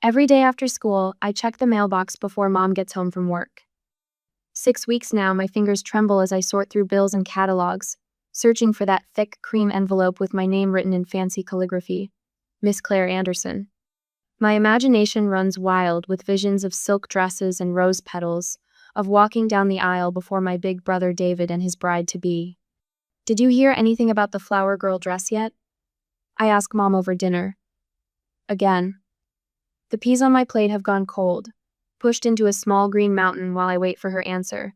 Every day after school, I check the mailbox before Mom gets home from work. 6 weeks now, my fingers tremble as I sort through bills and catalogs, searching for that thick cream envelope with my name written in fancy calligraphy, Miss Claire Anderson. My imagination runs wild with visions of silk dresses and rose petals, of walking down the aisle before my big brother David and his bride-to-be. Did you hear anything about the flower girl dress yet? I ask Mom over dinner. Again. The peas on my plate have gone cold, pushed into a small green mountain while I wait for her answer.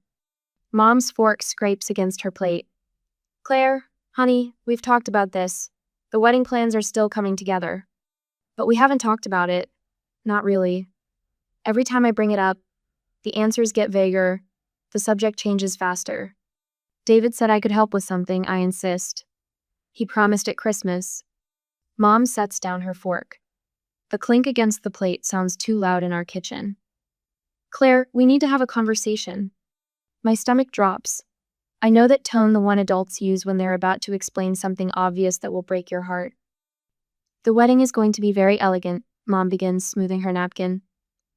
Mom's fork scrapes against her plate. Claire, honey, we've talked about this. The wedding plans are still coming together. But we haven't talked about it. Not really. Every time I bring it up, the answers get vaguer, the subject changes faster. David said I could help with something, I insist. He promised at Christmas. Mom sets down her fork. The clink against the plate sounds too loud in our kitchen. Claire, we need to have a conversation. My stomach drops. I know that tone the one adults use when they're about to explain something obvious that will break your heart. The wedding is going to be very elegant, Mom begins, smoothing her napkin.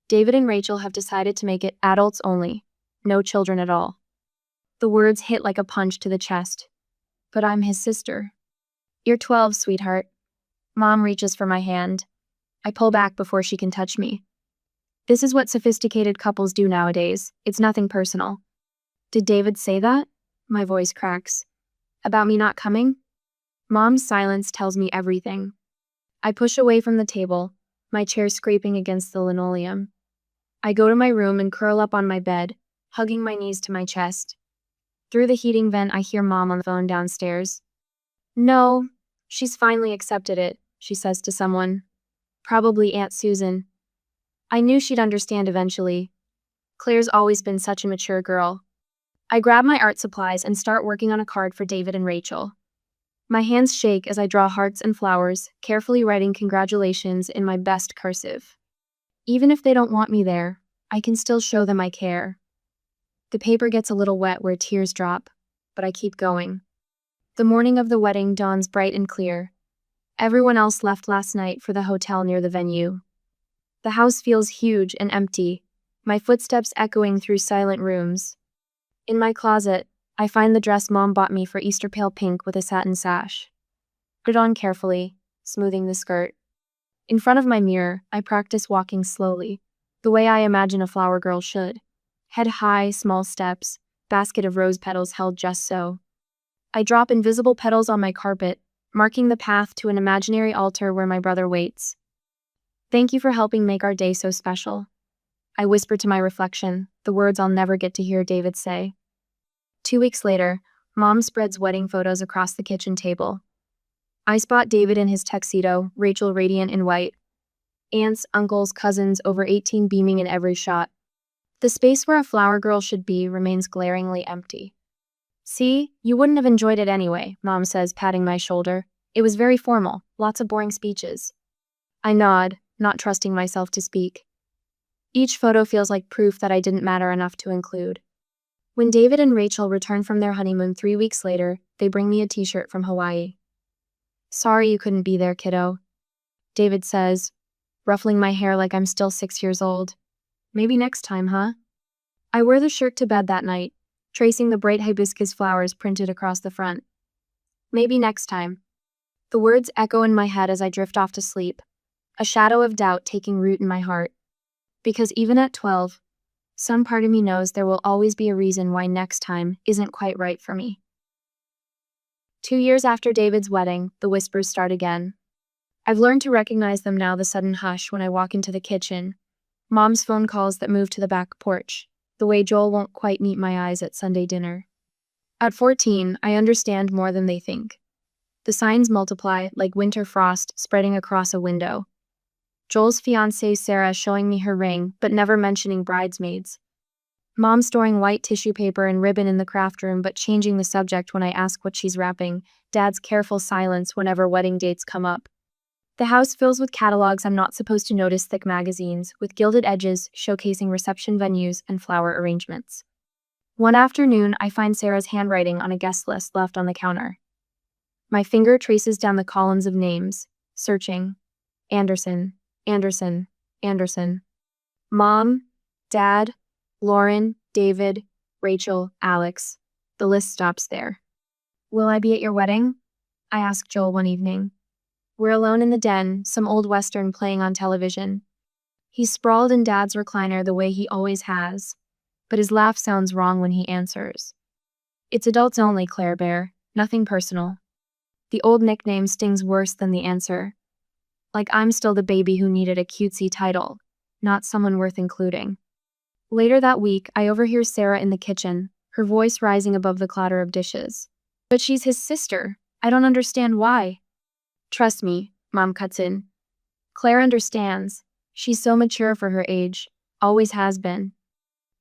David and Rachel have decided to make it adults only, no children at all. The words hit like a punch to the chest. But I'm his sister. You're 12, sweetheart. Mom reaches for my hand. I pull back before she can touch me. This is what sophisticated couples do nowadays. It's nothing personal. Did David say that? My voice cracks. About me not coming? Mom's silence tells me everything. I push away from the table, my chair scraping against the linoleum. I go to my room and curl up on my bed, hugging my knees to my chest. Through the heating vent, I hear Mom on the phone downstairs. No, she's finally accepted it, she says to someone. Probably Aunt Susan. I knew she'd understand eventually. Claire's always been such a mature girl. I grab my art supplies and start working on a card for David and Rachel. My hands shake as I draw hearts and flowers, carefully writing congratulations in my best cursive. Even if they don't want me there, I can still show them I care. The paper gets a little wet where tears drop, but I keep going. The morning of the wedding dawns bright and clear. Everyone else left last night for the hotel near the venue. The house feels huge and empty, my footsteps echoing through silent rooms. In my closet, I find the dress Mom bought me for Easter pale pink with a satin sash. Put it on carefully, smoothing the skirt. In front of my mirror, I practice walking slowly, the way I imagine a flower girl should. Head high, small steps, basket of rose petals held just so. I drop invisible petals on my carpet, marking the path to an imaginary altar where my brother waits. Thank you for helping make our day so special. I whisper to my reflection, the words I'll never get to hear David say. 2 weeks later, Mom spreads wedding photos across the kitchen table. I spot David in his tuxedo, Rachel radiant in white. Aunts, uncles, cousins, over 18 beaming in every shot. The space where a flower girl should be remains glaringly empty. See, you wouldn't have enjoyed it anyway, Mom says, patting my shoulder. It was very formal, lots of boring speeches. I nod, not trusting myself to speak. Each photo feels like proof that I didn't matter enough to include. When David and Rachel return from their honeymoon 3 weeks later, they bring me a t-shirt from Hawaii. Sorry you couldn't be there, kiddo, David says, ruffling my hair like I'm still 6 years old. Maybe next time, huh? I wear the shirt to bed that night, tracing the bright hibiscus flowers printed across the front. Maybe next time. The words echo in my head as I drift off to sleep, a shadow of doubt taking root in my heart. Because even at 12, some part of me knows there will always be a reason why next time isn't quite right for me. 2 years after David's wedding, the whispers start again. I've learned to recognize them now, the sudden hush when I walk into the kitchen, Mom's phone calls that move to the back porch, the way Joel won't quite meet my eyes at Sunday dinner. At 14, I understand more than they think. The signs multiply like winter frost spreading across a window. Joel's fiancée Sarah showing me her ring, but never mentioning bridesmaids. Mom storing white tissue paper and ribbon in the craft room but changing the subject when I ask what she's wrapping. Dad's careful silence whenever wedding dates come up. The house fills with catalogs I'm not supposed to notice, thick magazines with gilded edges showcasing reception venues and flower arrangements. One afternoon, I find Sarah's handwriting on a guest list left on the counter. My finger traces down the columns of names, searching. Anderson. Anderson. Mom, Dad, Lauren, David, Rachel, Alex. The list stops there. Will I be at your wedding? I asked Joel one evening. We're alone in the den, some old western playing on television. He's sprawled in Dad's recliner the way he always has, but his laugh sounds wrong when he answers. It's adults only, Claire Bear, nothing personal. The old nickname stings worse than the answer. Like I'm still the baby who needed a cutesy title, not someone worth including. Later that week, I overhear Sarah in the kitchen, her voice rising above the clatter of dishes. But she's his sister. I don't understand why. Trust me, Mom cuts in. Claire understands. She's so mature for her age, always has been.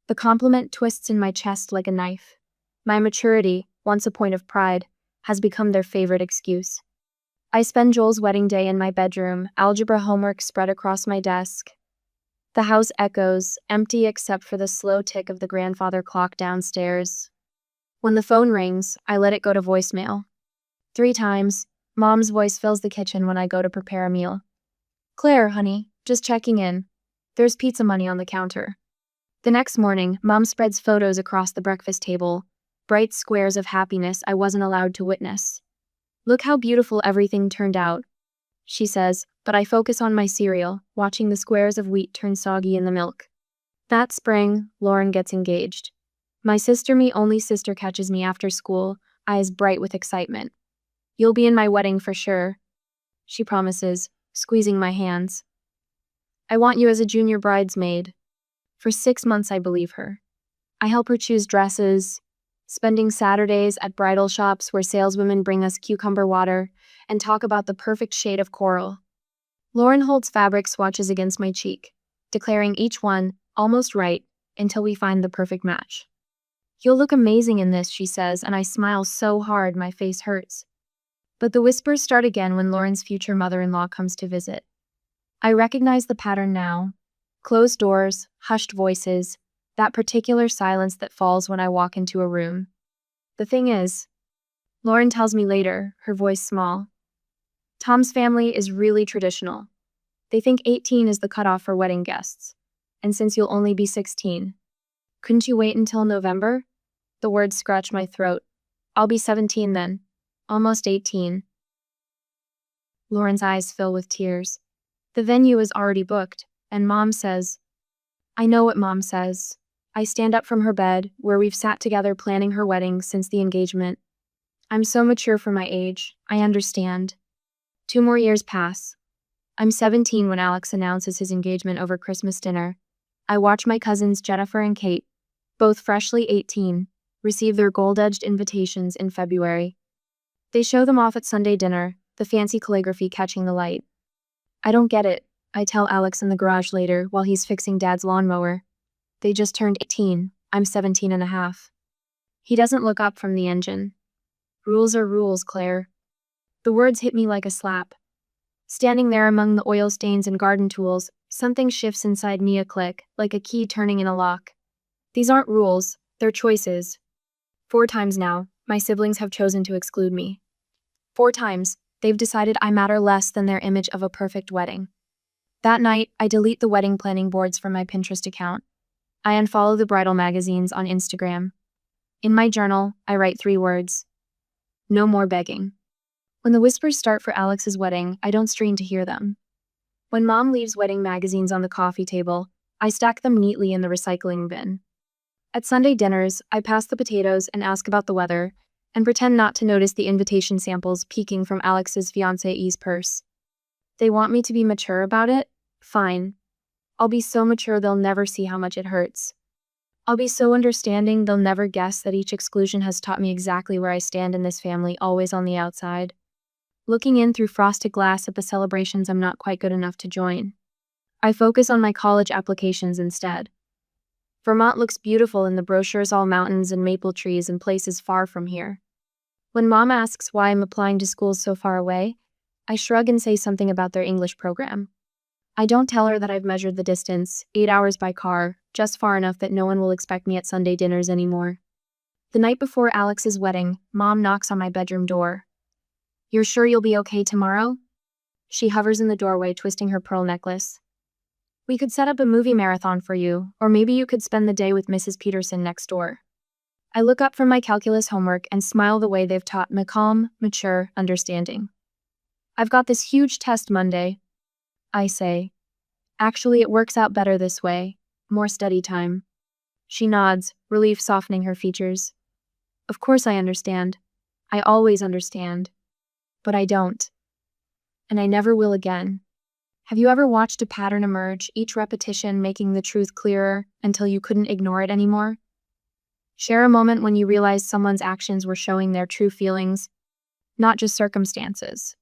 The compliment twists in my chest like a knife. My maturity, once a point of pride, has become their favorite excuse. I spend Joel's wedding day in my bedroom, algebra homework spread across my desk. The house echoes, empty except for the slow tick of the grandfather clock downstairs. When the phone rings, I let it go to voicemail. 3 times, Mom's voice fills the kitchen when I go to prepare a meal. Claire, honey, just checking in. There's pizza money on the counter. The next morning, Mom spreads photos across the breakfast table, bright squares of happiness I wasn't allowed to witness. Look how beautiful everything turned out, she says, but I focus on my cereal, watching the squares of wheat turn soggy in the milk. That spring, Lauren gets engaged. My me only sister catches me after school, eyes bright with excitement. You'll be in my wedding for sure, she promises, squeezing my hands. I want you as a junior bridesmaid. For 6 months I believe her. I help her choose dresses, spending Saturdays at bridal shops where saleswomen bring us cucumber water and talk about the perfect shade of coral. Lauren holds fabric swatches against my cheek, declaring each one almost right until we find the perfect match. You'll look amazing in this, she says, and I smile so hard my face hurts. But the whispers start again when Lauren's future mother-in-law comes to visit. I recognize the pattern now. Closed doors, hushed voices, that particular silence that falls when I walk into a room. The thing is, Lauren tells me later, her voice small, Tom's family is really traditional. They think 18 is the cutoff for wedding guests. And since you'll only be 16, couldn't you wait until November? The words scratch my throat. I'll be 17 then. Almost 18. Lauren's eyes fill with tears. The venue is already booked, and Mom says, I know what Mom says. I stand up from her bed, where we've sat together planning her wedding since the engagement. I'm so mature for my age. I understand. 2 more years pass. I'm 17 when Alex announces his engagement over Christmas dinner. I watch my cousins Jennifer and Kate, both freshly 18, receive their gold-edged invitations in February. They show them off at Sunday dinner, the fancy calligraphy catching the light. I don't get it, I tell Alex in the garage later while he's fixing Dad's lawnmower. They just turned 18, I'm 17 and a half. He doesn't look up from the engine. Rules are rules, Claire. The words hit me like a slap. Standing there among the oil stains and garden tools, something shifts inside me a click, like a key turning in a lock. These aren't rules, they're choices. 4 times now, my siblings have chosen to exclude me. 4 times, they've decided I matter less than their image of a perfect wedding. That night, I delete the wedding planning boards from my Pinterest account. I unfollow the bridal magazines on Instagram. In my journal, I write 3 words. No more begging. When the whispers start for Alex's wedding, I don't strain to hear them. When Mom leaves wedding magazines on the coffee table, I stack them neatly in the recycling bin. At Sunday dinners, I pass the potatoes and ask about the weather, and pretend not to notice the invitation samples peeking from Alex's fiancée's purse. They want me to be mature about it? Fine. I'll be so mature they'll never see how much it hurts. I'll be so understanding they'll never guess that each exclusion has taught me exactly where I stand in this family, always on the outside. Looking in through frosted glass at the celebrations I'm not quite good enough to join. I focus on my college applications instead. Vermont looks beautiful in the brochures, all mountains and maple trees and places far from here. When Mom asks why I'm applying to schools so far away, I shrug and say something about their English program. I don't tell her that I've measured the distance, 8 hours by car, just far enough that no one will expect me at Sunday dinners anymore. The night before Alex's wedding, Mom knocks on my bedroom door. You're sure you'll be okay tomorrow? She hovers in the doorway, twisting her pearl necklace. We could set up a movie marathon for you, or maybe you could spend the day with Mrs. Peterson next door. I look up from my calculus homework and smile the way they've taught me calm, mature understanding. I've got this huge test Monday, I say. Actually, it works out better this way. More study time. She nods, relief softening her features. Of course I understand. I always understand. But I don't. And I never will again. Have you ever watched a pattern emerge, each repetition making the truth clearer until you couldn't ignore it anymore? Share a moment when you realized someone's actions were showing their true feelings, not just circumstances.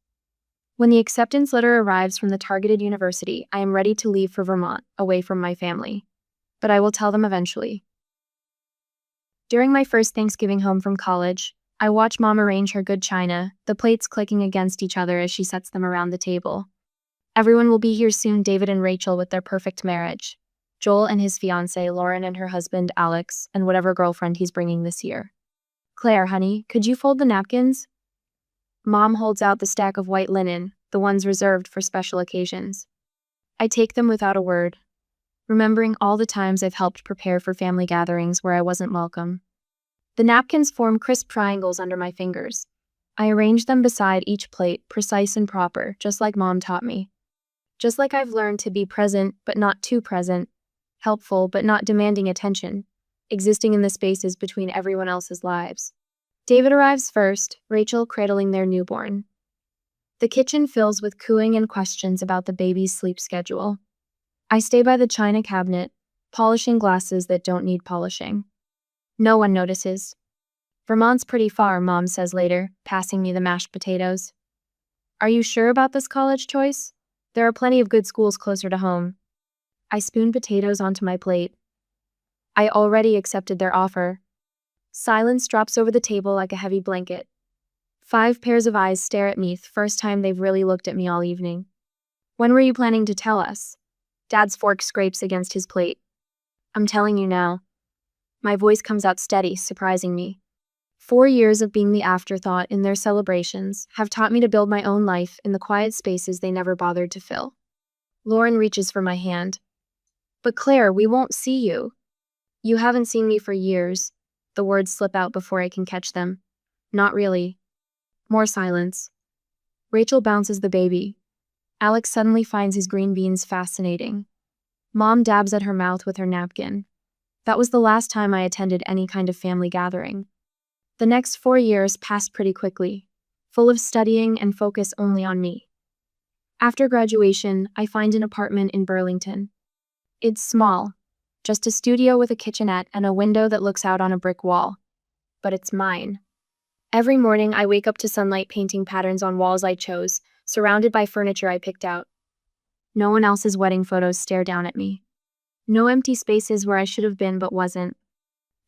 When the acceptance letter arrives from the targeted university, I am ready to leave for Vermont, away from my family. But I will tell them eventually. During my first Thanksgiving home from college, I watch Mom arrange her good china, the plates clicking against each other as she sets them around the table. Everyone will be here soon, David and Rachel with their perfect marriage. Joel and his fiancée, Lauren, and her husband, Alex, and whatever girlfriend he's bringing this year. Claire, honey, could you fold the napkins? Mom holds out the stack of white linen, the ones reserved for special occasions. I take them without a word, remembering all the times I've helped prepare for family gatherings where I wasn't welcome. The napkins form crisp triangles under my fingers. I arrange them beside each plate, precise and proper, just like Mom taught me. Just like I've learned to be present, but not too present, helpful, but not demanding attention, existing in the spaces between everyone else's lives. David arrives first, Rachel cradling their newborn. The kitchen fills with cooing and questions about the baby's sleep schedule. I stay by the china cabinet, polishing glasses that don't need polishing. No one notices. Vermont's pretty far, Mom says later, passing me the mashed potatoes. Are you sure about this college choice? There are plenty of good schools closer to home. I spoon potatoes onto my plate. I already accepted their offer. Silence drops over the table like a heavy blanket. 5 pairs of eyes stare at me, the first time they've really looked at me all evening. When were you planning to tell us? Dad's fork scrapes against his plate. I'm telling you now. My voice comes out steady, surprising me. 4 years of being the afterthought in their celebrations have taught me to build my own life in the quiet spaces they never bothered to fill. Lauren reaches for my hand. But Claire, we won't see you. You haven't seen me for years. The words slip out before I can catch them. Not really. More silence. Rachel bounces the baby. Alex suddenly finds his green beans fascinating. Mom dabs at her mouth with her napkin. That was the last time I attended any kind of family gathering. The next 4 years passed pretty quickly, full of studying and focus only on me. After graduation, I find an apartment in Burlington. It's small, just a studio with a kitchenette and a window that looks out on a brick wall. But it's mine. Every morning I wake up to sunlight painting patterns on walls I chose, surrounded by furniture I picked out. No one else's wedding photos stare down at me. No empty spaces where I should have been but wasn't.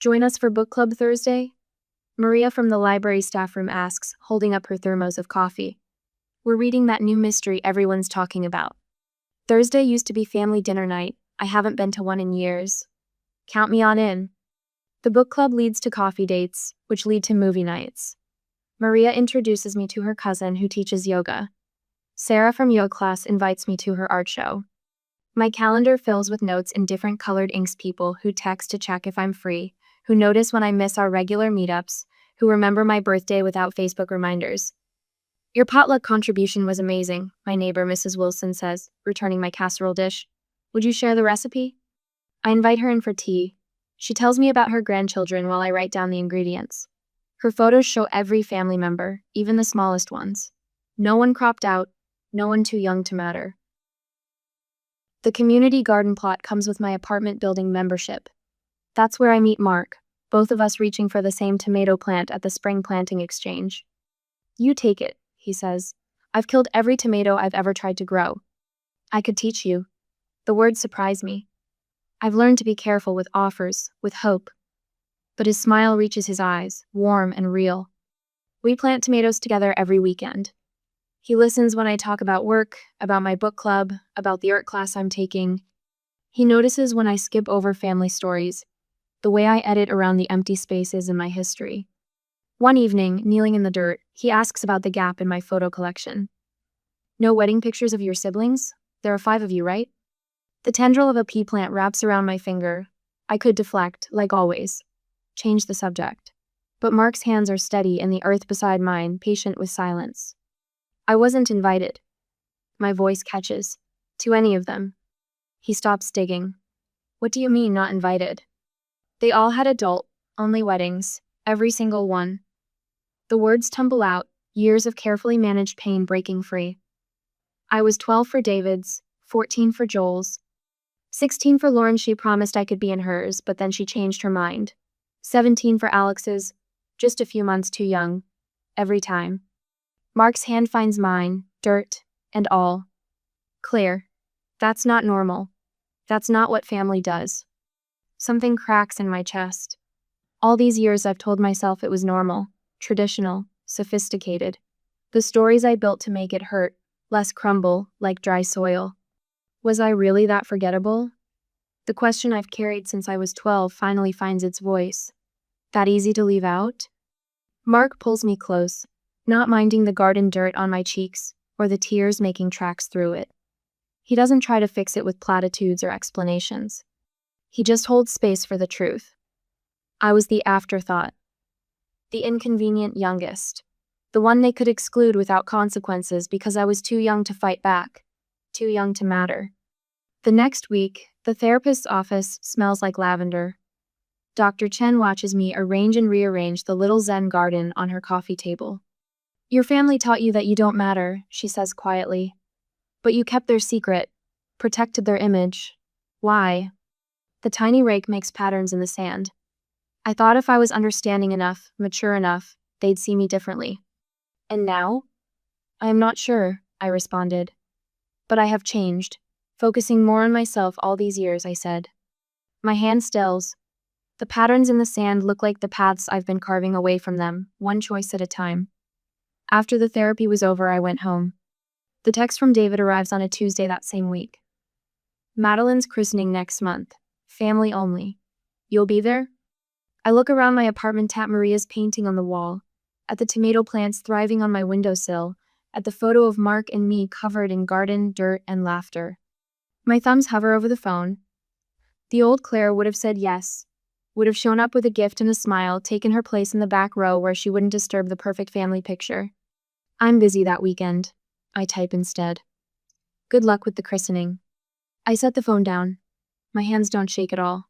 Join us for book club Thursday? Maria from the library staff room asks, holding up her thermos of coffee. We're reading that new mystery everyone's talking about. Thursday used to be family dinner night. I haven't been to one in years. Count me on in. The book club leads to coffee dates, which lead to movie nights. Maria introduces me to her cousin who teaches yoga. Sarah from yoga class invites me to her art show. My calendar fills with notes in different colored inks, people who text to check if I'm free, who notice when I miss our regular meetups, who remember my birthday without Facebook reminders. Your potluck contribution was amazing, my neighbor Mrs. Wilson says, returning my casserole dish. Would you share the recipe? I invite her in for tea. She tells me about her grandchildren while I write down the ingredients. Her photos show every family member, even the smallest ones. No one cropped out, no one too young to matter. The community garden plot comes with my apartment building membership. That's where I meet Mark, both of us reaching for the same tomato plant at the spring planting exchange. You take it, he says. I've killed every tomato I've ever tried to grow. I could teach you. The words surprise me. I've learned to be careful with offers, with hope. But his smile reaches his eyes, warm and real. We plant tomatoes together every weekend. He listens when I talk about work, about my book club, about the art class I'm taking. He notices when I skip over family stories, the way I edit around the empty spaces in my history. One evening, kneeling in the dirt, he asks about the gap in my photo collection. No wedding pictures of your siblings? There are 5 of you, right? The tendril of a pea plant wraps around my finger. I could deflect, like always. Change the subject. But Mark's hands are steady and the earth beside mine, patient with silence. I wasn't invited. My voice catches. To any of them. He stops digging. What do you mean, not invited? They all had adult-only weddings, every single one. The words tumble out, years of carefully managed pain breaking free. I was 12 for David's, 14 for Joel's, 16 for Lauren. She promised I could be in hers, but then she changed her mind. 17 for Alex's, just a few months too young. Every time. Mark's hand finds mine, dirt, and all. Claire. That's not normal. That's not what family does. Something cracks in my chest. All these years I've told myself it was normal, traditional, sophisticated. The stories I built to make it hurt, less crumble, like dry soil. Was I really that forgettable? The question I've carried since I was 12 finally finds its voice. That easy to leave out? Mark pulls me close, not minding the garden dirt on my cheeks, or the tears making tracks through it. He doesn't try to fix it with platitudes or explanations. He just holds space for the truth. I was the afterthought. The inconvenient youngest. The one they could exclude without consequences because I was too young to fight back. Too young to matter. The next week, the therapist's office smells like lavender. Dr. Chen watches me arrange and rearrange the little Zen garden on her coffee table. Your family taught you that you don't matter, she says quietly. But you kept their secret, protected their image. Why? The tiny rake makes patterns in the sand. I thought if I was understanding enough, mature enough, they'd see me differently. And now? I am not sure, I responded. But I have changed, focusing more on myself all these years, I said. My hand stills. The patterns in the sand look like the paths I've been carving away from them, one choice at a time. After the therapy was over, I went home. The text from David arrives on a Tuesday that same week. Madeline's christening next month. Family only. You'll be there? I look around my apartment at Maria's painting on the wall, at the tomato plants thriving on my windowsill, at the photo of Mark and me covered in garden, dirt, and laughter. My thumbs hover over the phone. The old Claire would have said yes, would have shown up with a gift and a smile, taken her place in the back row where she wouldn't disturb the perfect family picture. I'm busy that weekend. I type instead. Good luck with the christening. I set the phone down. My hands don't shake at all.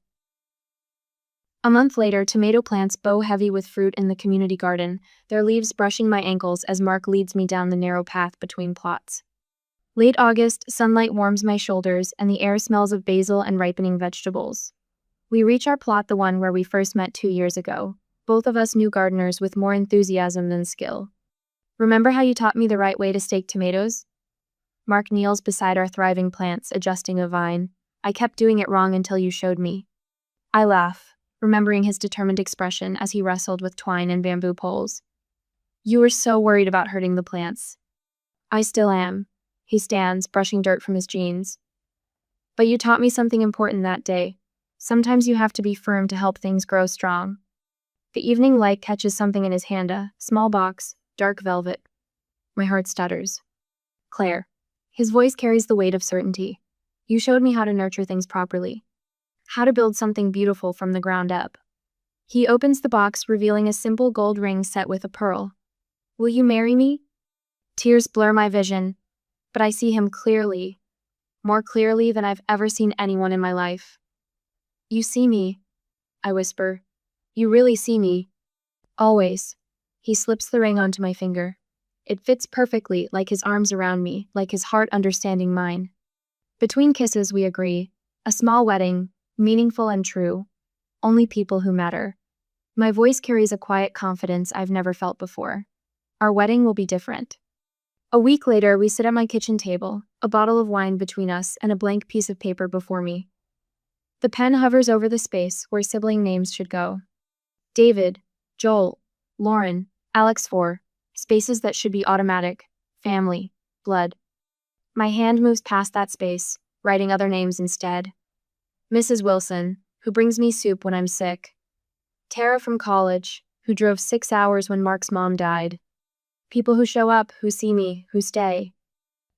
A month later, tomato plants bow heavy with fruit in the community garden, their leaves brushing my ankles as Mark leads me down the narrow path between plots. Late August, sunlight warms my shoulders and the air smells of basil and ripening vegetables. We reach our plot, the one where we first met 2 years ago, both of us new gardeners with more enthusiasm than skill. Remember how you taught me the right way to stake tomatoes? Mark kneels beside our thriving plants, adjusting a vine. I kept doing it wrong until you showed me. I laugh, remembering his determined expression as he wrestled with twine and bamboo poles. You were so worried about hurting the plants. I still am. He stands, brushing dirt from his jeans. But you taught me something important that day. Sometimes you have to be firm to help things grow strong. The evening light catches something in his hand, a small box, dark velvet. My heart stutters. Claire. His voice carries the weight of certainty. You showed me how to nurture things properly. How to build something beautiful from the ground up. He opens the box, revealing a simple gold ring set with a pearl. Will you marry me? Tears blur my vision, but I see him clearly, more clearly than I've ever seen anyone in my life. You see me, I whisper. You really see me. Always. He slips the ring onto my finger. It fits perfectly, like his arms around me, like his heart understanding mine. Between kisses, we agree. A small wedding, meaningful and true. Only people who matter. My voice carries a quiet confidence I've never felt before. Our wedding will be different. A week later, we sit at my kitchen table, a bottle of wine between us and a blank piece of paper before me. The pen hovers over the space where sibling names should go. David, Joel, Lauren, Alex 4, spaces that should be automatic, family, blood. My hand moves past that space, writing other names instead. Mrs. Wilson, who brings me soup when I'm sick. Tara from college, who drove 6 hours when Mark's mom died. People who show up, who see me, who stay.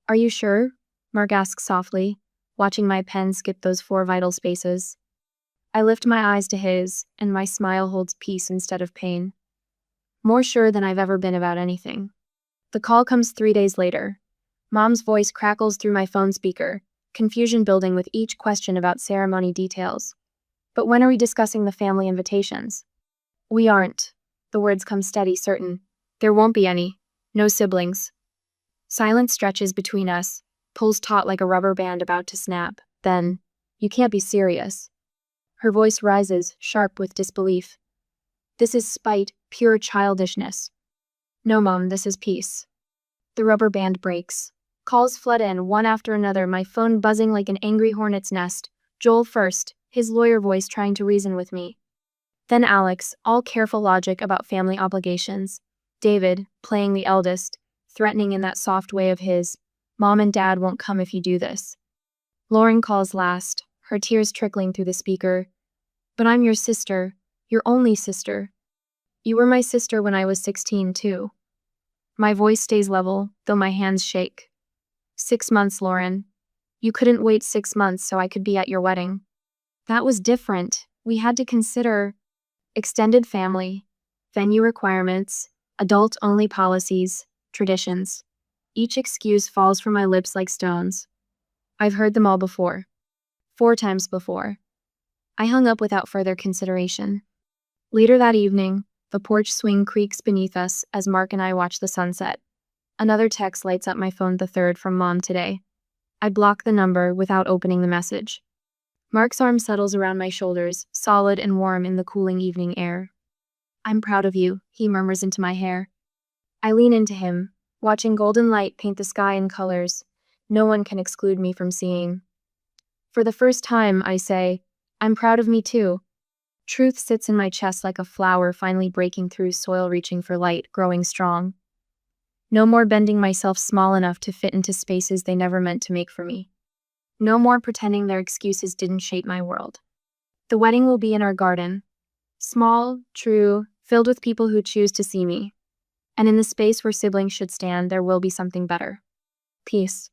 Are you sure? Mark asks softly. watching my pen skip those 4 vital spaces. I lift my eyes to his, and my smile holds peace instead of pain. More sure than I've ever been about anything. The call comes 3 days later. Mom's voice crackles through my phone speaker, confusion building with each question about ceremony details. But when are we discussing the family invitations? We aren't. The words come steady, certain. There won't be any. No siblings. Silence stretches between us, pulls taut like a rubber band about to snap. Then, you can't be serious. Her voice rises, sharp with disbelief. This is spite, pure childishness. No, Mom, this is peace. The rubber band breaks. Calls flood in, one after another, my phone buzzing like an angry hornet's nest. Joel first, his lawyer voice trying to reason with me. Then Alex, all careful logic about family obligations. David, playing the eldest, threatening in that soft way of his. Mom and Dad won't come if you do this. Lauren calls last, her tears trickling through the speaker. But I'm your sister, your only sister. You were my sister when I was 16, too. My voice stays level, though my hands shake. 6 months, Lauren. You couldn't wait 6 months so I could be at your wedding. That was different. We had to consider extended family, venue requirements, adult-only policies, traditions. Each excuse falls from my lips like stones. I've heard them all before. 4 times before. I hung up without further consideration. Later that evening, the porch swing creaks beneath us as Mark and I watch the sunset. Another text lights up my phone, the third from Mom today. I block the number without opening the message. Mark's arm settles around my shoulders, solid and warm in the cooling evening air. I'm proud of you, he murmurs into my hair. I lean into him, watching golden light paint the sky in colors no one can exclude me from seeing. For the first time, I say, I'm proud of me too. Truth sits in my chest like a flower finally breaking through soil, reaching for light, growing strong. No more bending myself small enough to fit into spaces they never meant to make for me. No more pretending their excuses didn't shape my world. The wedding will be in our garden. Small, true, filled with people who choose to see me. And in the space where siblings should stand, there will be something better. Peace.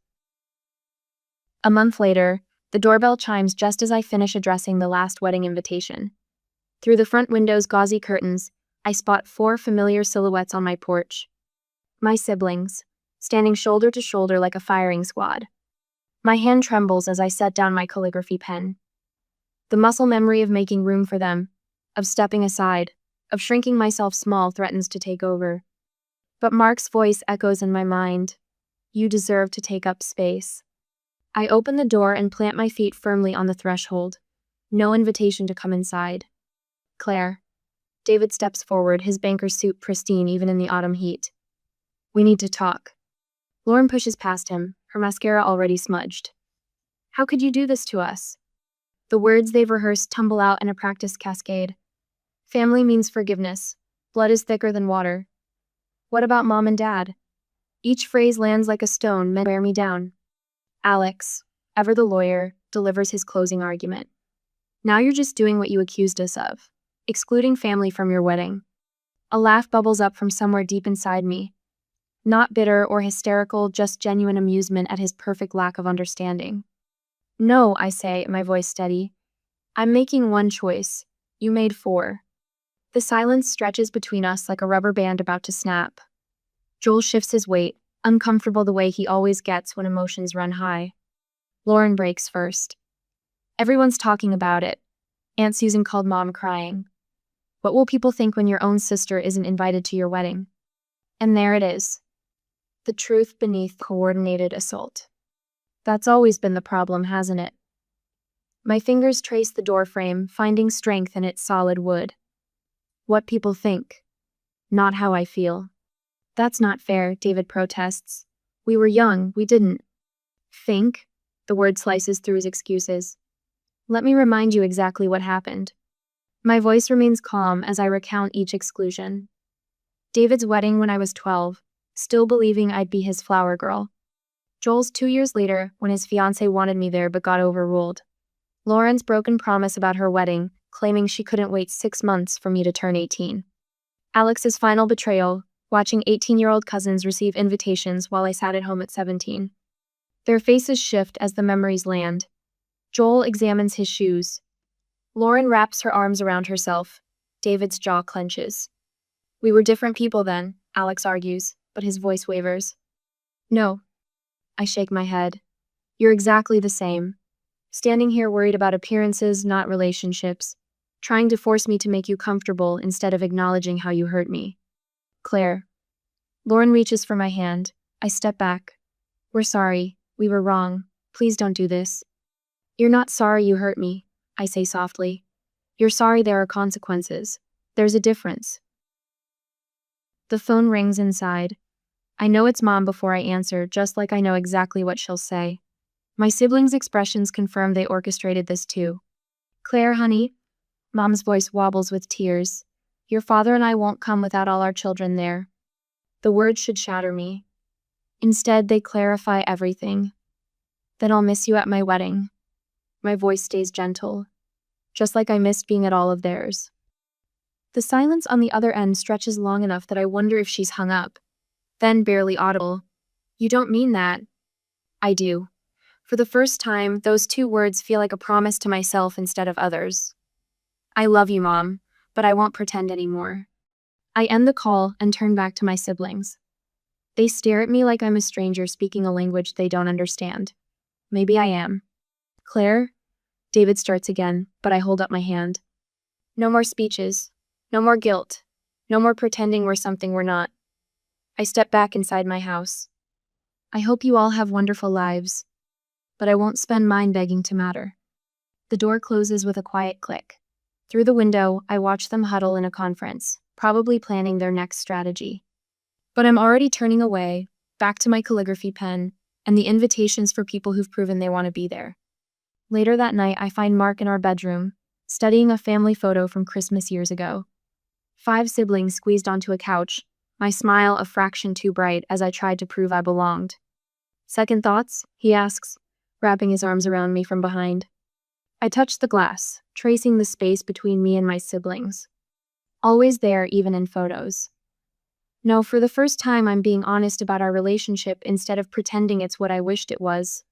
A month later, the doorbell chimes just as I finish addressing the last wedding invitation. Through the front window's gauzy curtains, I spot 4 familiar silhouettes on my porch. My siblings, standing shoulder to shoulder like a firing squad. My hand trembles as I set down my calligraphy pen. The muscle memory of making room for them, of stepping aside, of shrinking myself small threatens to take over. But Mark's voice echoes in my mind. You deserve to take up space. I open the door and plant my feet firmly on the threshold. No invitation to come inside. Claire. David steps forward, his banker suit pristine even in the autumn heat. We need to talk. Lauren pushes past him, her mascara already smudged. How could you do this to us? The words they've rehearsed tumble out in a practiced cascade. Family means forgiveness. Blood is thicker than water. What about Mom and Dad? Each phrase lands like a stone meant to wear me down. Alex, ever the lawyer, delivers his closing argument. Now you're just doing what you accused us of. Excluding family from your wedding. A laugh bubbles up from somewhere deep inside me. Not bitter or hysterical, just genuine amusement at his perfect lack of understanding. No, I say, my voice steady. I'm making one choice. You made 4. The silence stretches between us like a rubber band about to snap. Joel shifts his weight, uncomfortable the way he always gets when emotions run high. Lauren breaks first. Everyone's talking about it. Aunt Susan called Mom crying. What will people think when your own sister isn't invited to your wedding? And there it is. The truth beneath coordinated assault. That's always been the problem, hasn't it? My fingers trace the doorframe, finding strength in its solid wood. What people think, not how I feel. That's not fair, David protests. We were young, we didn't think. The word slices through his excuses. Let me remind you exactly what happened. My voice remains calm as I recount each exclusion. David's wedding when I was 12, still believing I'd be his flower girl. Joel's 2 years later when his fiancée wanted me there but got overruled. Lauren's broken promise about her wedding, claiming she couldn't wait 6 months for me to turn 18. Alex's final betrayal, watching 18-year-old cousins receive invitations while I sat at home at 17. Their faces shift as the memories land, Joel examines his shoes. Lauren wraps her arms around herself. David's jaw clenches. We were different people then, Alex argues, but his voice wavers. No. I shake my head. You're exactly the same. Standing here worried about appearances, not relationships. Trying to force me to make you comfortable instead of acknowledging how you hurt me. Claire. Lauren reaches for my hand. I step back. We're sorry. We were wrong. Please don't do this. You're not sorry you hurt me, I say softly. You're sorry there are consequences. There's a difference. The phone rings inside. I know it's Mom before I answer, just like I know exactly what she'll say. My siblings' expressions confirm they orchestrated this too. Claire, honey. Mom's voice wobbles with tears. Your father and I won't come without all our children there. The words should shatter me. Instead, they clarify everything. Then I'll miss you at my wedding. My voice stays gentle, just like I missed being at all of theirs. The silence on the other end stretches long enough that I wonder if she's hung up. Then, barely audible, you don't mean that. I do. For the first time, those two words feel like a promise to myself instead of others. I love you, Mom, but I won't pretend anymore. I end the call and turn back to my siblings. They stare at me like I'm a stranger speaking a language they don't understand. Maybe I am. Claire? David starts again, but I hold up my hand. No more speeches. No more guilt. No more pretending we're something we're not. I step back inside my house. I hope you all have wonderful lives, but I won't spend mine begging to matter. The door closes with a quiet click. Through the window, I watch them huddle in a conference, probably planning their next strategy. But I'm already turning away, back to my calligraphy pen, and the invitations for people who've proven they want to be there. Later that night, I find Mark in our bedroom, studying a family photo from Christmas years ago. 5 siblings squeezed onto a couch, my smile a fraction too bright as I tried to prove I belonged. Second thoughts? He asks, wrapping his arms around me from behind. I touch the glass, tracing the space between me and my siblings. Always there, even in photos. No, for the first time I'm being honest about our relationship instead of pretending it's what I wished it was.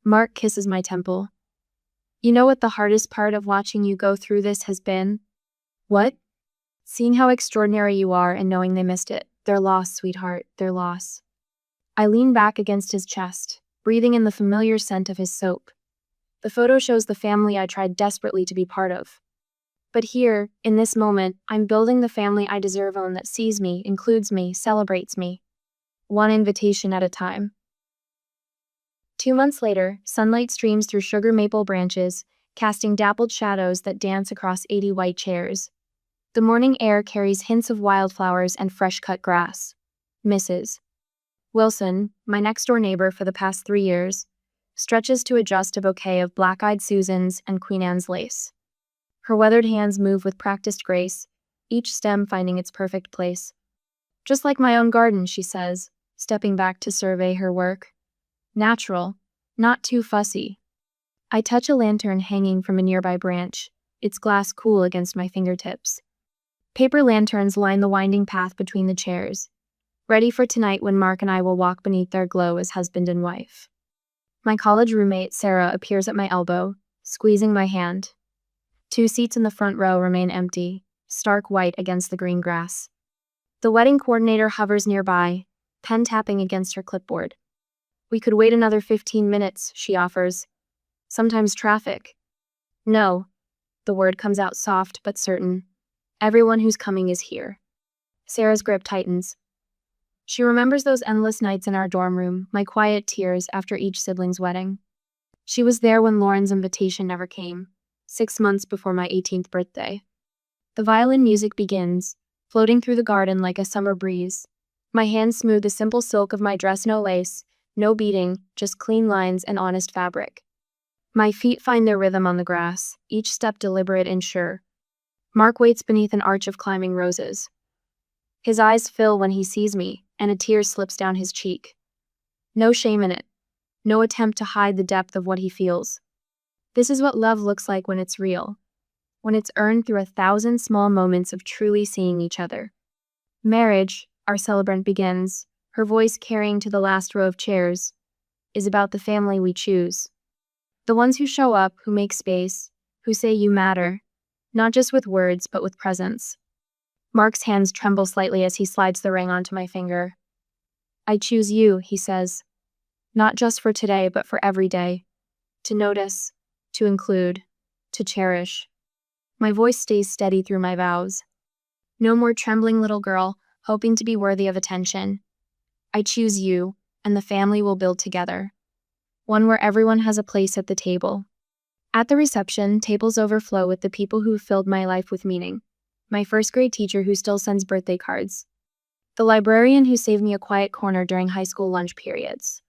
Mark kisses my temple. You know what the hardest part of watching you go through this has been? What? Seeing how extraordinary you are and knowing they missed it. Their loss, sweetheart, their loss. I lean back against his chest, breathing in the familiar scent of his soap. The photo shows the family I tried desperately to be part of. But here, in this moment, I'm building the family I deserve on that sees me, includes me, celebrates me. One invitation at a time. 2 months later, sunlight streams through sugar maple branches, casting dappled shadows that dance across 80 white chairs. The morning air carries hints of wildflowers and fresh-cut grass. Mrs. Wilson, my next-door neighbor for the past 3 years, stretches to adjust a bouquet of black-eyed Susans and Queen Anne's lace. Her weathered hands move with practiced grace, each stem finding its perfect place. Just like my own garden, she says, stepping back to survey her work. Natural, not too fussy. I touch a lantern hanging from a nearby branch, its glass cool against my fingertips. Paper lanterns line the winding path between the chairs, ready for tonight when Mark and I will walk beneath their glow as husband and wife. My college roommate, Sarah, appears at my elbow, squeezing my hand. 2 seats in the front row remain empty, stark white against the green grass. The wedding coordinator hovers nearby, pen tapping against her clipboard. We could wait another 15 minutes, she offers. Sometimes traffic. No. The word comes out soft but certain. Everyone who's coming is here. Sarah's grip tightens. She remembers those endless nights in our dorm room, my quiet tears after each sibling's wedding. She was there when Lauren's invitation never came, 6 months before my 18th birthday. The violin music begins, floating through the garden like a summer breeze. My hands smooth the simple silk of my dress, no lace, no beading, just clean lines and honest fabric. My feet find their rhythm on the grass, each step deliberate and sure. Mark waits beneath an arch of climbing roses. His eyes fill when he sees me, and a tear slips down his cheek. No shame in it. No attempt to hide the depth of what he feels. This is what love looks like when it's real. When it's earned through 1,000 small moments of truly seeing each other. Marriage, our celebrant begins, her voice carrying to the last row of chairs, is about the family we choose. The ones who show up, who make space, who say you matter, not just with words, but with presence. Mark's hands tremble slightly as he slides the ring onto my finger. I choose you, he says, not just for today, but for every day. To notice, to include, to cherish. My voice stays steady through my vows. No more trembling little girl, hoping to be worthy of attention. I choose you, and the family will build together. One where everyone has a place at the table. At the reception, tables overflow with the people who filled my life with meaning. My first grade teacher who still sends birthday cards. The librarian who saved me a quiet corner during high school lunch periods.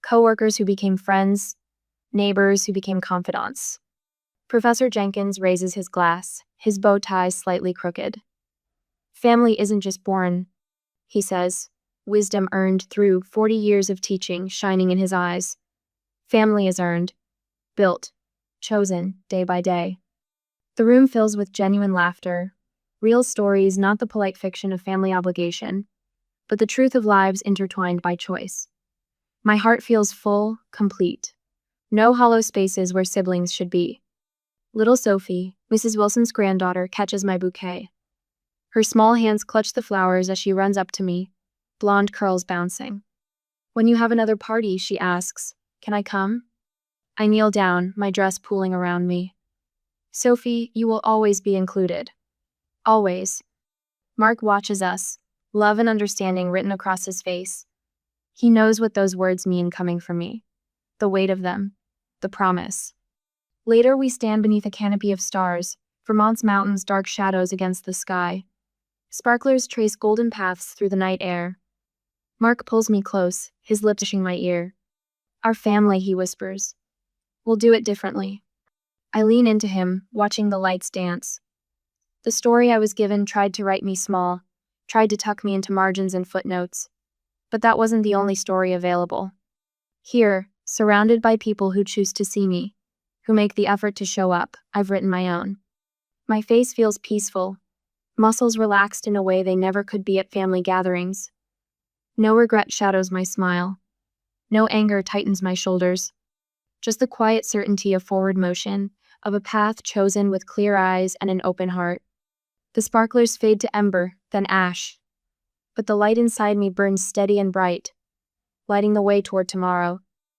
Coworkers who became friends. Neighbors who became confidants. Professor Jenkins raises his glass, his bow tie slightly crooked. Family isn't just born, he says, wisdom earned through 40 years of teaching shining in his eyes. Family is earned, built, chosen, day by day. The room fills with genuine laughter, real stories, not the polite fiction of family obligation, but the truth of lives intertwined by choice. My heart feels full, complete. No hollow spaces where siblings should be. Little Sophie, Mrs. Wilson's granddaughter, catches my bouquet. Her small hands clutch the flowers as she runs up to me, blonde curls bouncing. When you have another party, she asks, can I come? I kneel down, my dress pooling around me. Sophie, you will always be included. Always. Mark watches us, love and understanding written across his face. He knows what those words mean coming from me. The weight of them. The promise. Later we stand beneath a canopy of stars, Vermont's mountains dark shadows against the sky. Sparklers trace golden paths through the night air. Mark pulls me close, his lips touching my ear. Our family, he whispers. We'll do it differently. I lean into him, watching the lights dance. The story I was given tried to write me small, tried to tuck me into margins and footnotes. But that wasn't the only story available. Here, surrounded by people who choose to see me, who make the effort to show up, I've written my own. My face feels peaceful, muscles relaxed in a way they never could be at family gatherings. No regret shadows my smile. No anger tightens my shoulders. Just the quiet certainty of forward motion, of a path chosen with clear eyes and an open heart. The sparklers fade to ember, then ash. But the light inside me burns steady and bright, lighting the way toward tomorrow.